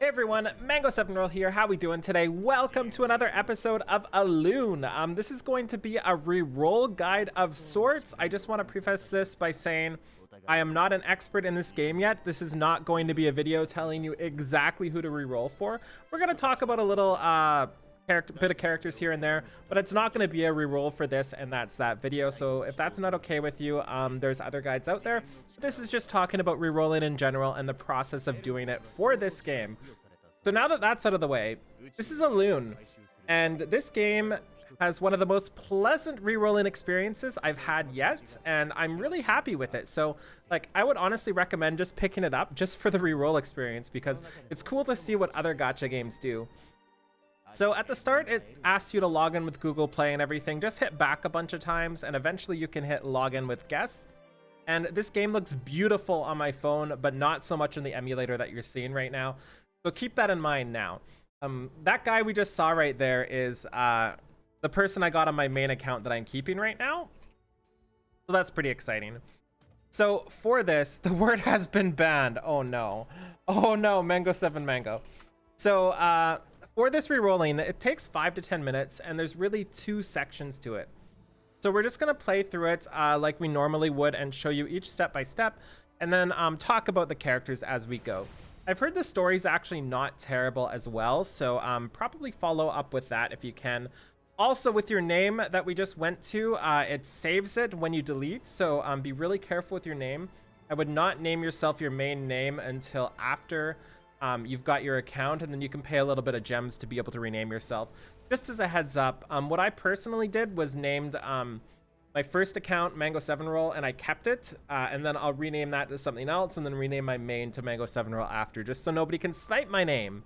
Everyone, Mango7Roll here. How we doing today? Welcome to another episode of Elune. This is going to be a reroll guide of sorts. I just want to preface this by saying I am not an expert in this game yet. This is not going to be a video telling you exactly who to reroll for. We're going to talk about a little bit of characters here and there, but it's not going to be a reroll for this, and that's that video. So if that's not okay with you, there's other guides out there. This is just talking about rerolling in general and the process of doing it for this game. So now that that's out of the way, this is Elune, and this game has one of the most pleasant rerolling experiences I've had yet, and I'm really happy with it. So like, I would honestly recommend just picking it up just for the reroll experience, because it's cool to see what other gacha games do. So at the start, it asks you to log in with Google Play and everything. Just hit back a bunch of times, and eventually you can hit login with guests. And this game looks beautiful on my phone, but not so much in the emulator that you're seeing right now. So keep that in mind now. That guy we just saw right there is the person I got on my main account that I'm keeping right now. So that's pretty exciting. So for this, the word has been banned. Oh no. Oh no, Mango7Mango. So for this rerolling, it takes 5 to 10 minutes, and there's really 2 sections to it. So we're just going to play through it like we normally would and show you each step by step, and then talk about the characters as we go. I've heard the story's actually not terrible as well, so probably follow up with that if you can. Also, with your name that we just went to, it saves it when you delete, so be really careful with your name. I would not name yourself your main name until after you've got your account, and then you can pay a little bit of gems to be able to rename yourself. Just as a heads up, what I personally did was named my first account Mango7Roll, and I kept it, and then I'll rename that to something else, and then rename my main to Mango7Roll after, just so nobody can snipe my name.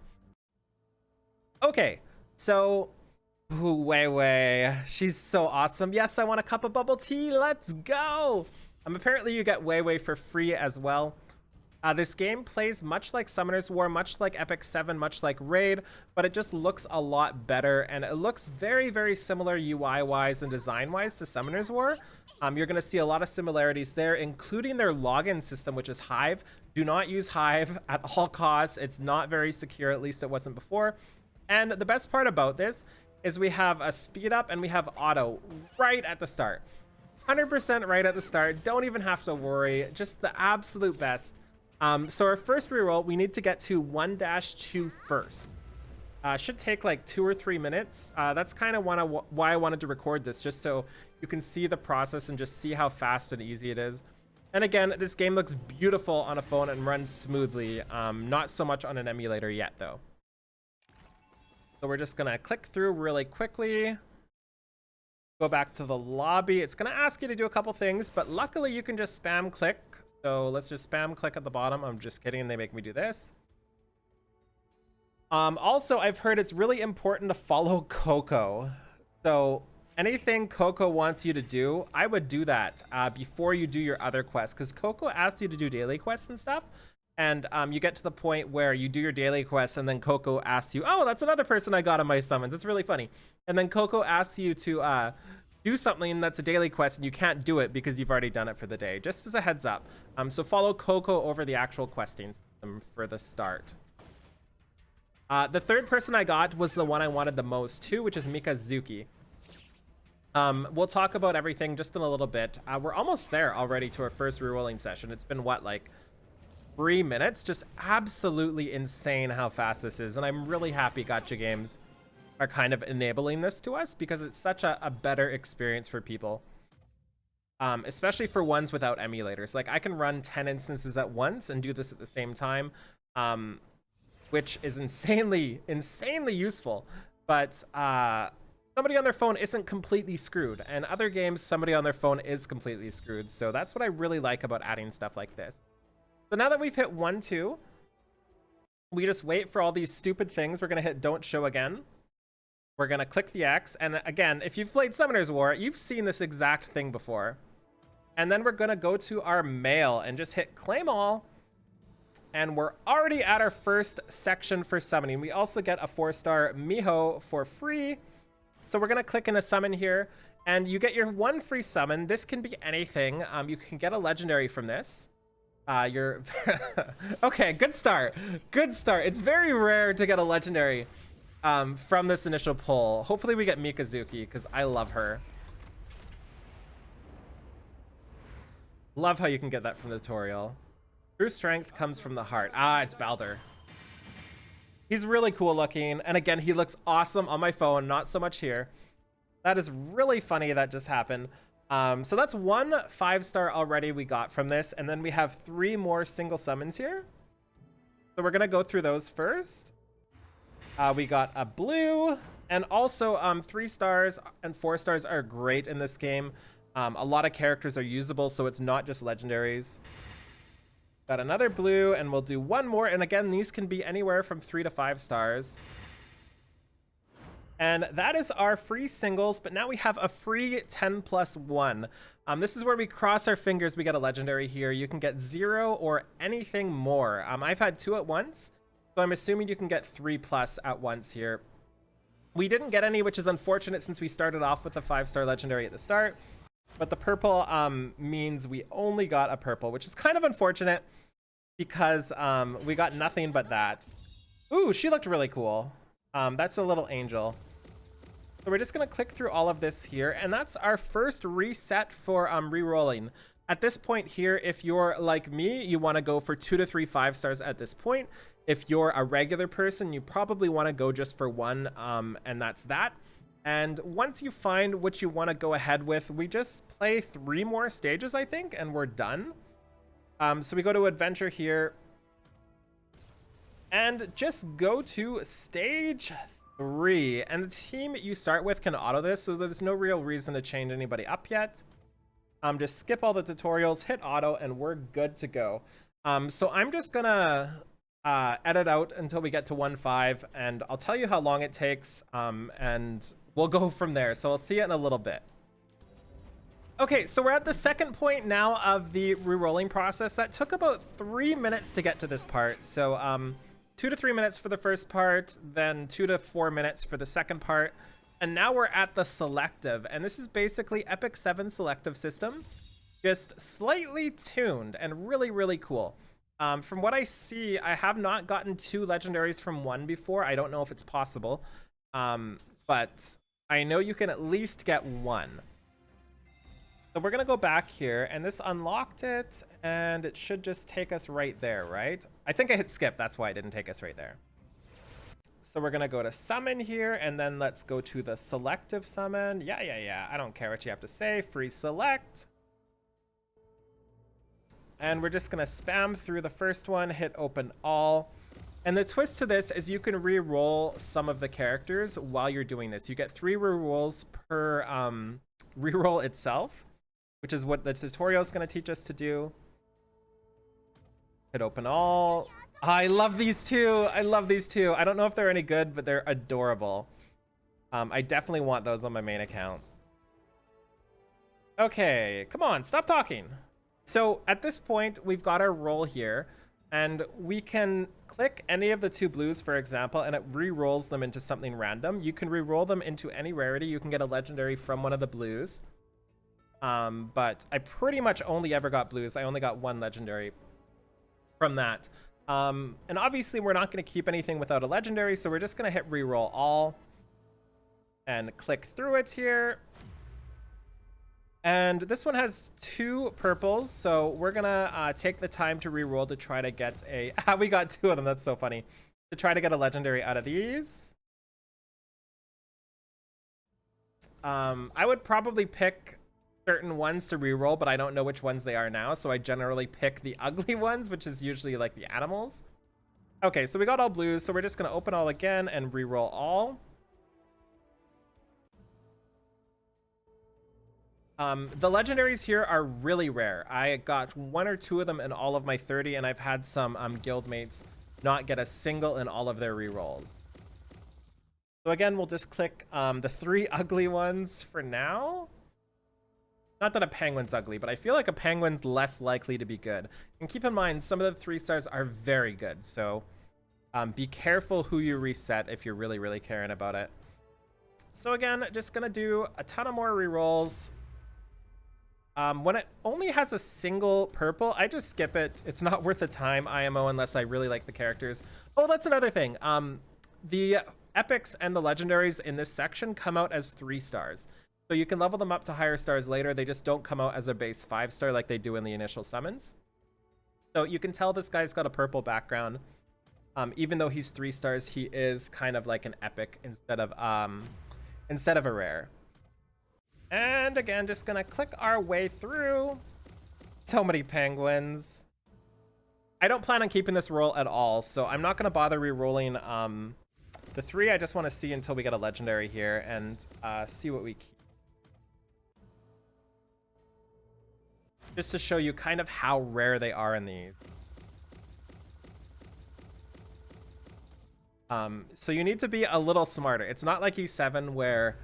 Okay, so Wei, she's so awesome. Yes, I want a cup of bubble tea. Let's go. Apparently you get Wei for free as well. This game plays much like Summoner's War, much like Epic 7, much like Raid, but it just looks a lot better, and it looks very, very similar UI-wise and design-wise to Summoner's War. You're going to see a lot of similarities there, including their login system, which is Hive. Do not use Hive at all costs. It's not very secure, at least it wasn't before. And the best part about this is we have a speed up and we have auto right at the start. 100% right at the start. Don't even have to worry. Just the absolute best. So our first reroll, we need to get to 1-2 first. Should take like 2 or 3 minutes. That's kind of why I wanted to record this, just so you can see the process and just see how fast and easy it is. And again, this game looks beautiful on a phone and runs smoothly. Not so much on an emulator yet, though. So we're just gonna click through really quickly. Go back to the lobby. It's gonna ask you to do a couple things, but luckily you can just spam click. So let's just spam click at the bottom. I'm just kidding, they make me do this. Also, I've heard it's really important to follow Coco. So anything Coco wants you to do, I would do that before you do your other quests, because Coco asks you to do daily quests and stuff. And you get to the point where you do your daily quests, and then Coco asks you, oh, that's another person I got on my summons. It's really funny. And then Coco asks you to do something that's a daily quest, and you can't do it because you've already done it for the day. Just as a heads up. So follow Coco over the actual questing system for the start. The third person I got was the one I wanted the most too, which is Mikazuki. We'll talk about everything just in a little bit. We're almost there already to our first rerolling session. It's been what, like 3 minutes? Just absolutely insane how fast this is, and I'm really happy gacha games are kind of enabling this to us, because it's such a better experience for people, especially for ones without emulators. Like, I can run 10 instances at once and do this at the same time, which is insanely useful. But somebody on their phone isn't completely screwed, and other games somebody on their phone is completely screwed. So that's what I really like about adding stuff like this. So now that we've hit 1-2, we just wait for all these stupid things. We're gonna hit don't show again. We're gonna click the X, and again, if you've played Summoner's War, you've seen this exact thing before. And then we're gonna go to our mail and just hit claim all, and we're already at our first section for summoning. We also get a 4-star Miho for free. So we're gonna click in a summon here, and you get your 1 free summon. This can be anything. You can get a legendary from this. You're okay. Good start. Good start. It's very rare to get a legendary from this initial pull. Hopefully we get Mikazuki because I love her. Love how you can get that from the tutorial. True strength comes from the heart. Ah, it's Balder. He's really cool looking, and again, he looks awesome on my phone, not so much here. That is really funny that just happened. So that's 1 5-star already we got from this, and then we have 3 more single summons here. So we're gonna go through those first. We got a blue, and also 3 stars and 4 stars are great in this game. A lot of characters are usable, so it's not just legendaries. Got another blue, and we'll do 1 more, and again, these can be anywhere from 3 to 5 stars. And that is our free singles, but now we have a free 10+1. This is where we cross our fingers we get a legendary here. You can get 0 or anything more. I've had 2 at once, so I'm assuming you can get 3+ at once here. We didn't get any, which is unfortunate since we started off with a 5-star legendary at the start. But the purple means we only got a purple, which is kind of unfortunate because we got nothing but that. Ooh, she looked really cool. That's a little angel. So we're just going to click through all of this here, and that's our first reset for re-rolling. At this point here, if you're like me, you want to go for 2 to 3 5-stars at this point. If you're a regular person, you probably want to go just for 1, and that's that. And once you find what you want to go ahead with, we just play 3 more stages, I think, and we're done. So we go to adventure here, and just go to stage 3, and the team you start with can auto this, so there's no real reason to change anybody up yet. Just skip all the tutorials, hit auto, and we're good to go. So I'm just gonna edit out until we get to 1.5, and I'll tell you how long it takes, and we'll go from there. So I'll see you in a little bit. Okay, so we're at the second point now of the re-rolling process. That took about 3 minutes to get to this part. So 2 to 3 minutes for the first part, then 2 to 4 minutes for the second part. And now we're at the selective. And this is basically Epic 7 selective system, just slightly tuned and really, really cool. From what I see, I have not gotten 2 legendaries from 1 before. I don't know if it's possible, but I know you can at least get 1. So we're gonna go back here, and this unlocked it, and it should just take us right there, right? I think I hit skip, that's why it didn't take us right there. So we're gonna go to summon here, and then let's go to the selective summon. Yeah, I don't care what you have to say. Free select. And we're just gonna spam through the first one, hit open all. And the twist to this is you can re-roll some of the characters while you're doing this. You get 3 re-rolls per re-roll itself, which is what the tutorial is going to teach us to do. Hit open all. I love these 2. I love these 2. I don't know if they're any good, but they're adorable. I definitely want those on my main account. Okay, come on, stop talking. So at this point, we've got our roll here, and we can click any of the 2 blues, for example, and it re-rolls them into something random. You can re-roll them into any rarity. You can get a legendary from one of the blues. But I pretty much only ever got blues. I only got 1 legendary from that. And obviously we're not going to keep anything without a legendary, so we're just going to hit re-roll all and click through it here. And this one has 2 purples, so we're gonna take the time to re-roll to try to get a... we got 2 of them, that's so funny. To try to get a legendary out of these. I would probably pick certain ones to re-roll, but I don't know which ones they are now, so I generally pick the ugly ones, which is usually like the animals. Okay, so we got all blues, so we're just gonna open all again and re-roll all. The legendaries here are really rare. I got 1 or 2 of them in all of my 30, and I've had some guildmates not get a single in all of their rerolls. So again, we'll just click the 3 ugly ones for now. Not that a penguin's ugly, but I feel like a penguin's less likely to be good. And keep in mind, some of the 3 stars are very good, so be careful who you reset if you're really, really caring about it. So again, just gonna do a ton of more rerolls. When it only has a single purple, I just skip it. It's not worth the time IMO unless I really like the characters. Oh, that's another thing. The epics and the legendaries in this section come out as 3 stars. So you can level them up to higher stars later. They just don't come out as a base 5-star like they do in the initial summons. So you can tell this guy's got a purple background. Even though he's 3 stars, he is kind of like an epic instead of a rare. And again, just gonna click our way through. So many penguins. I don't plan on keeping this roll at all, so I'm not gonna bother re-rolling the 3. I just want to see until we get a legendary here and see what we keep. Just to show you kind of how rare they are in these. So you need to be a little smarter. It's not like E7 where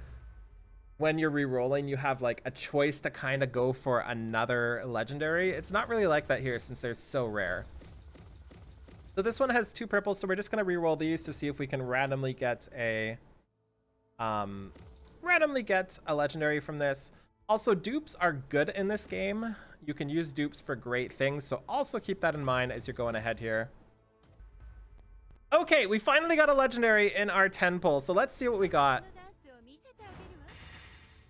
when you're re-rolling, you have like a choice to kind of go for another legendary. It's not really like that here since they're so rare. So this one has 2 purples, so we're just gonna re-roll these to see if we can randomly get a legendary from this. Also, dupes are good in this game. You can use dupes for great things, so also keep that in mind as you're going ahead here. Okay, we finally got a legendary in our 10 pull, so let's see what we got.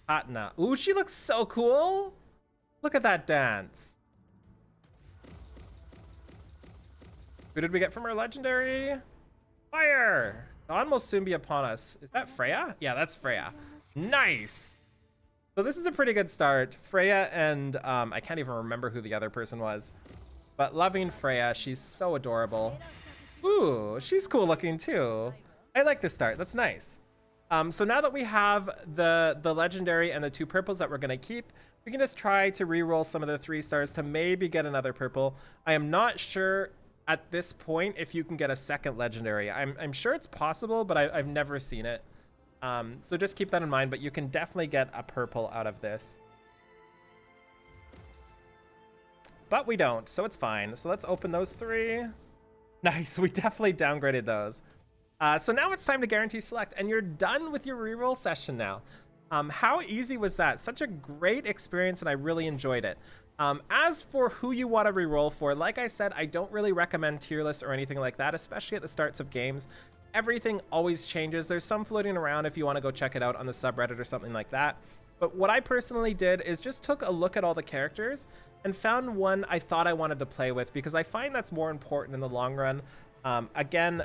Atna. Ooh, she looks so cool. Look at that dance. Who did we get from our legendary? Fire! Dawn will soon be upon us. Is that Freya? Yeah, that's Freya. Nice! So this is a pretty good start. Freya and I can't even remember who the other person was. But loving Freya, she's so adorable. Ooh, she's cool looking too. I like this start. That's nice. So now that we have the legendary and the 2 purples that we're going to keep, we can just try to re-roll some of the 3 stars to maybe get another purple. I am not sure at this point if you can get a second legendary. I'm sure it's possible, but I've never seen it. So just keep that in mind, but you can definitely get a purple out of this. But we don't, so it's fine. So let's open those 3. Nice, we definitely downgraded those. So now it's time to guarantee select, and you're done with your reroll session now. How easy was that? Such a great experience, and I really enjoyed it. As for who you want to reroll for, like I said, I don't really recommend tier lists or anything like that, especially at the starts of games. Everything always changes. There's some floating around if you want to go check it out on the subreddit or something like that. But what I personally did is just took a look at all the characters and found one I thought I wanted to play with, because I find that's more important in the long run. Again,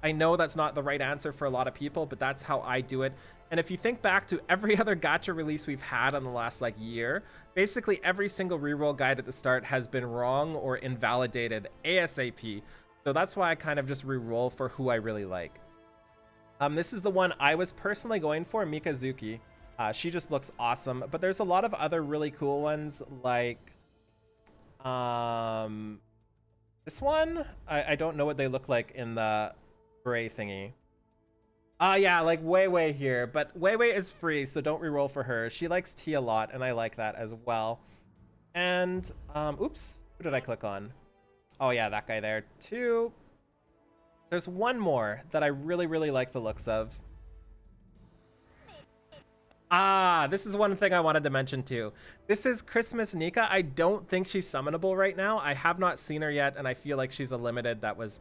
I know that's not the right answer for a lot of people, but that's how I do it. And if you think back to every other gacha release we've had in the last year, basically every single reroll guide at the start has been wrong or invalidated ASAP. So that's why I kind of just reroll for who I really like. This is the one I was personally going for, Mikazuki. She just looks awesome, but there's a lot of other really cool ones like this one. I don't know what they look like in the gray thingy. Yeah, like Wei here, but Wei is free, so don't reroll for her. She likes tea a lot, and I like that as well. And oops, who did I click on? Oh yeah, that guy there too. There's one more that I really like the looks of. This is one thing I wanted to mention too. This is Christmas Nika. I don't think she's summonable right now. I have not seen her yet, and I feel like she's a limited that was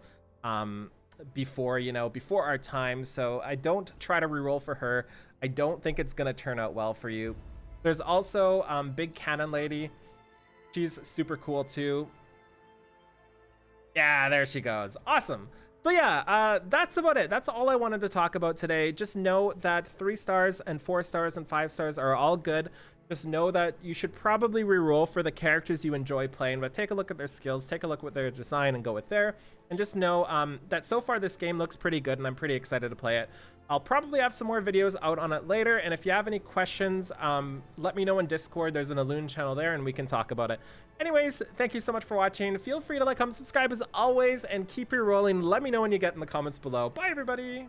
before our time, so I don't try to reroll for her. I don't think it's gonna turn out well for you. There's also Big Cannon Lady. She's super cool too. Yeah, there she goes. Awesome. So yeah, that's about it. That's all I wanted to talk about today. Just know that 3 stars and 4 stars and 5 stars are all good. Just know that you should probably reroll for the characters you enjoy playing, but take a look at their skills, take a look at their design, and go with there. And just know that so far this game looks pretty good, and I'm pretty excited to play it. I'll probably have some more videos out on it later, and if you have any questions, let me know in Discord. There's an Elune channel there, and we can talk about it. Anyways, thank you so much for watching. Feel free to like, comment, subscribe as always, and keep rerolling. Let me know when you get in the comments below. Bye, everybody!